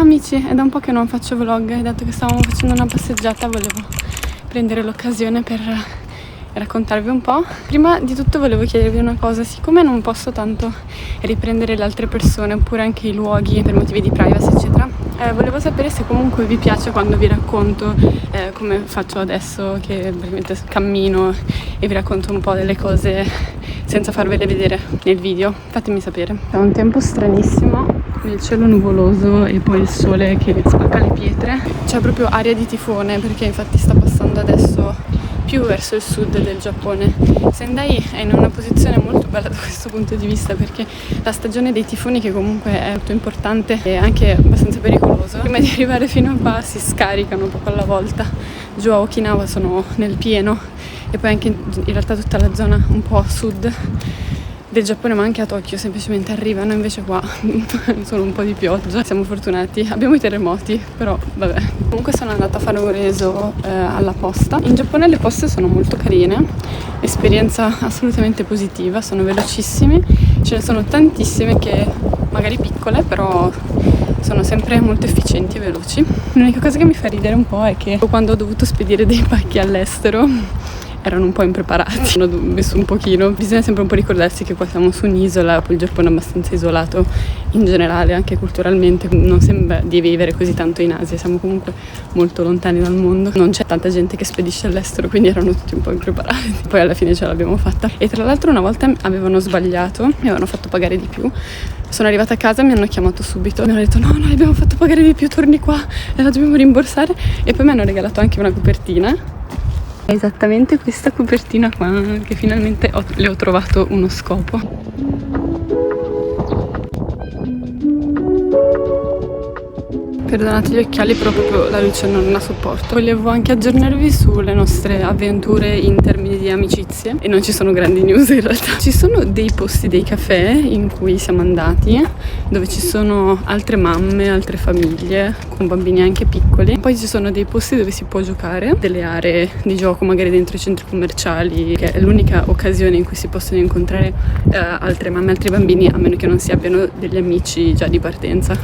Ciao amici, è da un po' che non faccio vlog, dato che stavamo facendo una passeggiata volevo prendere l'occasione per raccontarvi un po'. Prima di tutto volevo chiedervi una cosa: siccome non posso tanto riprendere le altre persone oppure anche i luoghi per motivi di privacy eccetera, volevo sapere se comunque vi piace quando vi racconto come faccio adesso, che praticamente cammino e vi racconto un po' delle cose senza farvele vedere nel video. Fatemi sapere. È un tempo stranissimo, il cielo nuvoloso e poi il sole che spacca le pietre. C'è proprio aria di tifone, perché infatti sta passando adesso più verso il sud del Giappone. Sendai è in una posizione molto bella da questo punto di vista, perché la stagione dei tifoni, che comunque è molto importante e anche abbastanza pericoloso, prima di arrivare fino a qua si scaricano poco alla volta. Giù a Okinawa sono nel pieno, e poi anche in realtà tutta la zona un po' a sud del Giappone, ma anche a Tokyo semplicemente arrivano. Invece qua sono un po' di pioggia, siamo fortunati, abbiamo i terremoti, però vabbè. Comunque sono andata a fare un reso alla posta. In Giappone le poste sono molto carine, esperienza assolutamente positiva, sono velocissimi, ce ne sono tantissime, che magari piccole però sono sempre molto efficienti e veloci. L'unica cosa che mi fa ridere un po' è che quando ho dovuto spedire dei pacchi all'estero erano un po' impreparati, hanno messo un pochino. Bisogna sempre un po' ricordarsi che qua siamo su un'isola, poi il Giappone è abbastanza isolato in generale, anche culturalmente, non sembra di vivere così tanto in Asia, siamo comunque molto lontani dal mondo, non c'è tanta gente che spedisce all'estero, quindi erano tutti un po' impreparati. Poi alla fine ce l'abbiamo fatta. E tra l'altro una volta avevano sbagliato, mi avevano fatto pagare di più. Sono arrivata a casa e mi hanno chiamato subito, mi hanno detto no, le abbiamo fatto pagare di più, torni qua e la dobbiamo rimborsare. E poi mi hanno regalato anche una copertina, esattamente questa copertina qua, che finalmente le ho trovato uno scopo. Perdonate gli occhiali, però proprio la luce non la sopporto. Volevo anche aggiornarvi sulle nostre avventure in termini di amicizie, e non ci sono grandi news in realtà. Ci sono dei posti, dei caffè in cui siamo andati, dove ci sono altre mamme, altre famiglie con bambini anche piccoli. Poi ci sono dei posti dove si può giocare, delle aree di gioco magari dentro i centri commerciali, che è l'unica occasione in cui si possono incontrare altre mamme, altri bambini, a meno che non si abbiano degli amici già di partenza,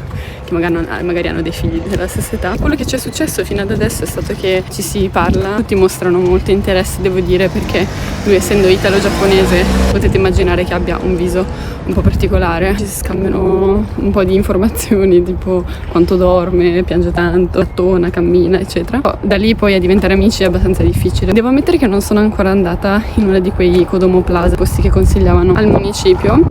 che magari hanno dei figli della stessa età. Quello che ci è successo fino ad adesso è stato che ci si parla, tutti mostrano molto interesse, devo dire, perché lui, essendo italo-giapponese, potete immaginare che abbia un viso un po' particolare. Ci si scambiano un po' di informazioni, tipo quanto dorme, piange tanto, attona, cammina, eccetera. Da lì poi a diventare amici è abbastanza difficile. Devo ammettere che non sono ancora andata in uno di quei Kodomo Plaza, posti che consigliavano al municipio.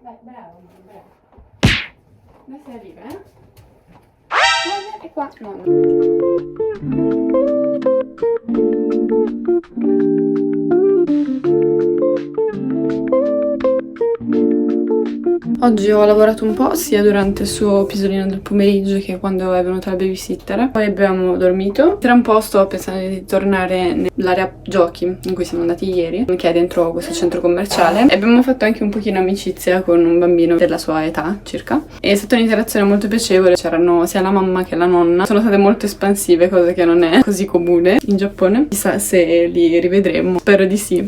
Vai, bravo, bravo. Adesso arriva, e qua, no. Oggi ho lavorato un po' sia durante il suo pisolino del pomeriggio che quando è venuta la babysitter. Poi abbiamo dormito. Tra un po' sto pensando di tornare nell'area giochi in cui siamo andati ieri, che è dentro questo centro commerciale. E abbiamo fatto anche un pochino amicizia con un bambino della sua età circa. È stata un'interazione molto piacevole. C'erano sia la mamma che la nonna. Sono state molto espansive, cosa che non è così comune in Giappone. Chissà se li rivedremo. Spero di sì.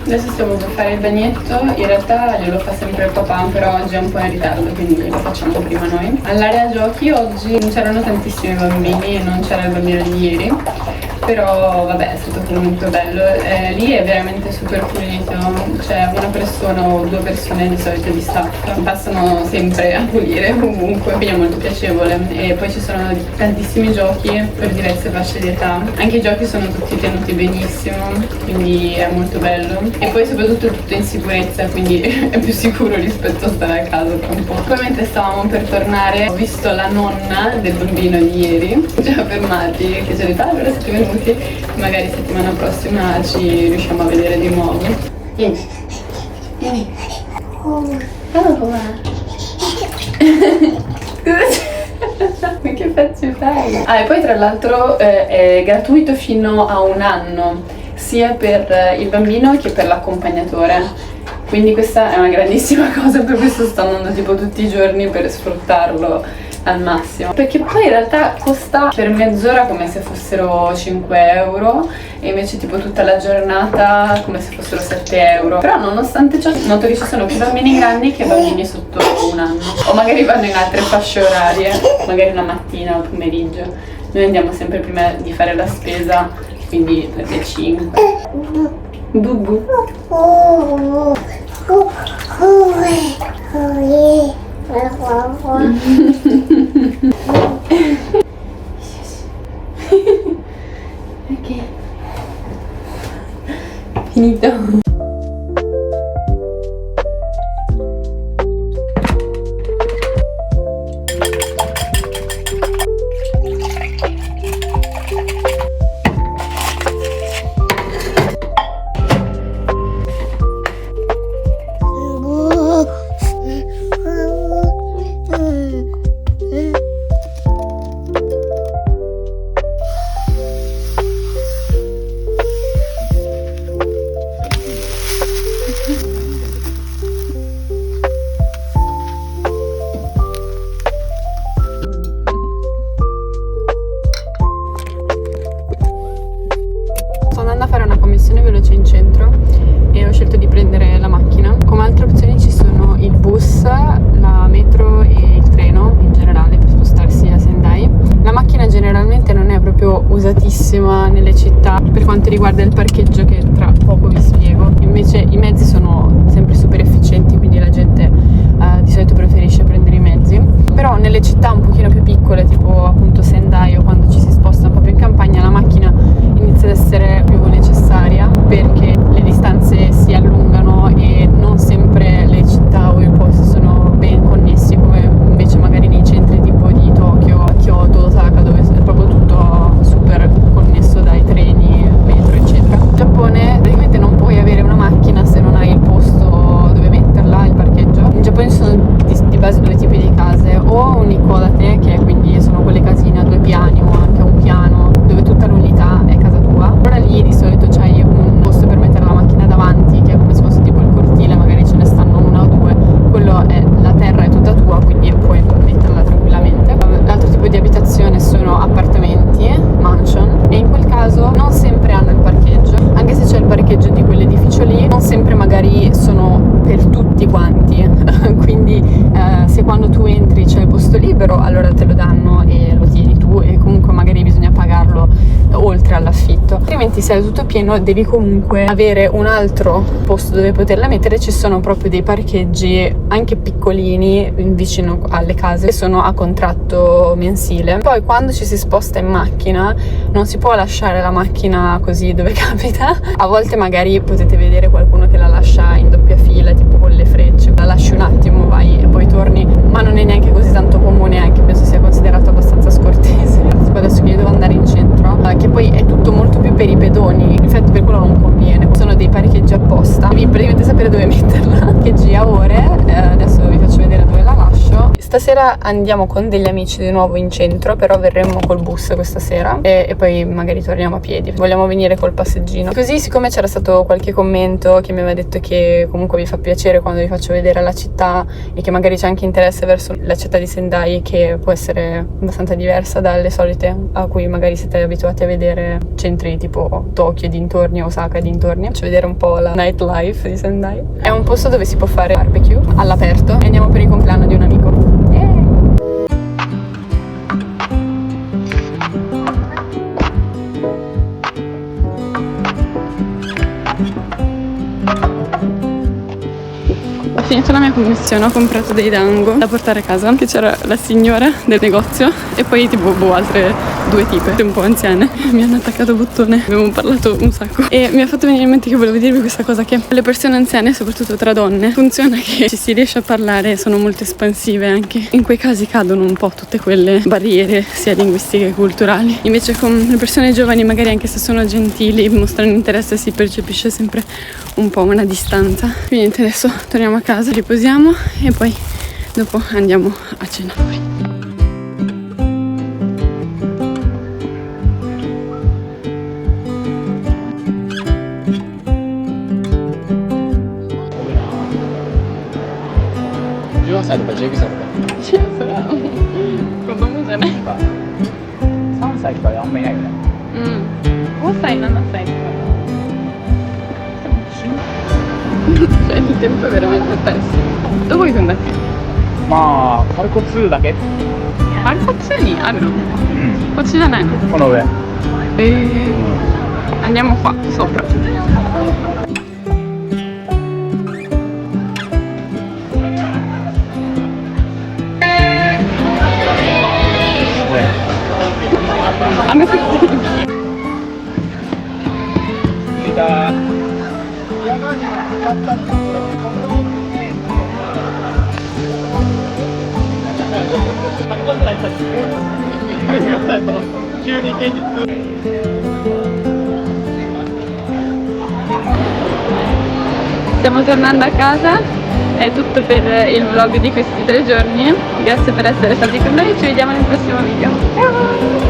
Adesso stiamo per fare il bagnetto, in realtà glielo fa sempre il papà, però oggi è un po' in ritardo, quindi lo facciamo prima noi. All'area giochi oggi non c'erano tantissimi bambini e non c'era il bambino di ieri, però vabbè, è stato molto bello. Lì è veramente super pulito, c'è una persona o due persone di solito di staff, passano sempre a pulire comunque, quindi è molto piacevole. E poi ci sono tantissimi giochi per diverse fasce di età, anche i giochi sono tutti tenuti benissimo, quindi è molto bello. E poi soprattutto è tutto in sicurezza, quindi è più sicuro rispetto a stare a casa tra un po'. Poi mentre stavamo per tornare ho visto la nonna del bambino di ieri, ci ha fermati, che ci ha detto allora siete venuti, magari settimana prossima ci riusciamo a vedere di nuovo. Vieni, vieni. Oh, ma che faccio fai? Ah, e poi tra l'altro è gratuito fino a 1 anno, sia per il bambino che per l'accompagnatore, quindi questa è una grandissima cosa, per questo sto andando tipo tutti i giorni per sfruttarlo al massimo, perché poi in realtà costa per mezz'ora come se fossero 5 euro e invece tipo tutta la giornata come se fossero 7 euro. Però nonostante ciò noto che ci sono più bambini grandi che bambini sotto 1 anno, o magari vanno in altre fasce orarie, magari la mattina o pomeriggio. Noi andiamo sempre prima di fare la spesa, quindi le 5. Bubu. Ok. Finito. Veloce in centro e ho scelto di prendere la macchina. Come altre opzioni ci sono il bus, la metro e il treno in generale per spostarsi a Sendai. La macchina generalmente non è proprio usatissima nelle città per quanto riguarda il parcheggio, che tra poco vi spiego. Invece i mezzi sono sempre super efficienti, quindi la gente di solito preferisce prendere i mezzi. Però nelle città un pochino più piccole, tipo appunto Sendai, o quando ci si sposta un po' più in campagna, la macchina inizia ad essere più necessaria perché le distanze si allungano e non sempre le città o i posti sono ben connessi come invece magari nei centri tipo di Tokyo, Kyoto, Osaka, dove è proprio tutto super connesso dai treni, metro eccetera. In Giappone praticamente non puoi avere una macchina se non hai il posto dove metterla, il parcheggio. In Giappone ci sono di base 2 tipi di case, o un ikodate, che quindi sono quelle casine a 2 piani all'affitto, altrimenti se è tutto pieno devi comunque avere un altro posto dove poterla mettere. Ci sono proprio dei parcheggi anche piccolini vicino alle case che sono a contratto mensile. Poi quando ci si sposta in macchina non si può lasciare la macchina così dove capita. A volte magari potete vedere qualcuno che la lascia in doppia fila, tipo con le frecce, la lasci un attimo, vai e poi torni, ma non è neanche così tanto comune, anche penso sia considerato abbastanza scortese. Tipo adesso che io devo andare in centro, che poi è tutto molto più per i pedoni, infatti per quello non conviene, sono dei parcheggi apposta, devi praticamente sapere dove metterla. Parcheggi a ore, adesso vi faccio vedere dove la lascio. Stasera andiamo con degli amici di nuovo in centro, però verremo col bus questa sera e poi magari torniamo a piedi. Vogliamo venire col passeggino. Così, siccome c'era stato qualche commento che mi aveva detto che comunque vi fa piacere quando vi faccio vedere la città e che magari c'è anche interesse verso la città di Sendai, che può essere abbastanza diversa dalle solite a cui magari siete abituati a vedere centri tipo Tokyo e dintorni, Osaka e dintorni. Faccio vedere un po' la nightlife di Sendai. È un posto dove si può fare barbecue all'aperto e andiamo per il compleanno di un amico. Ho finito la mia commissione, ho comprato dei dango da portare a casa, che c'era la signora del negozio e poi tipo altre due tipe un po' anziane. Mi hanno attaccato bottone, abbiamo parlato un sacco e mi ha fatto venire in mente che volevo dirvi questa cosa, che le persone anziane, soprattutto tra donne, funziona che ci si riesce a parlare, sono molto espansive, anche in quei casi cadono un po' tutte quelle barriere sia linguistiche che culturali. Invece con le persone giovani, magari anche se sono gentili, mostrano interesse, si percepisce sempre un po' una distanza. Quindi adesso torniamo a casa, riposiamo e poi dopo andiamo a cena fuori.歳とか19歳とかそれは子供じゃない。3歳とかあんまいないよね。5歳、7歳とか。cioè il tempo è veramente perso. Dove行くんだっけ？まあパルコ2だけ。パルコ2にあるの？こっちじゃないの？この上。Andiamo qua sopra. A me Stiamo tornando a casa, è tutto per il vlog di questi 3 giorni. Grazie per essere stati con noi, ci vediamo nel prossimo video. Ciao!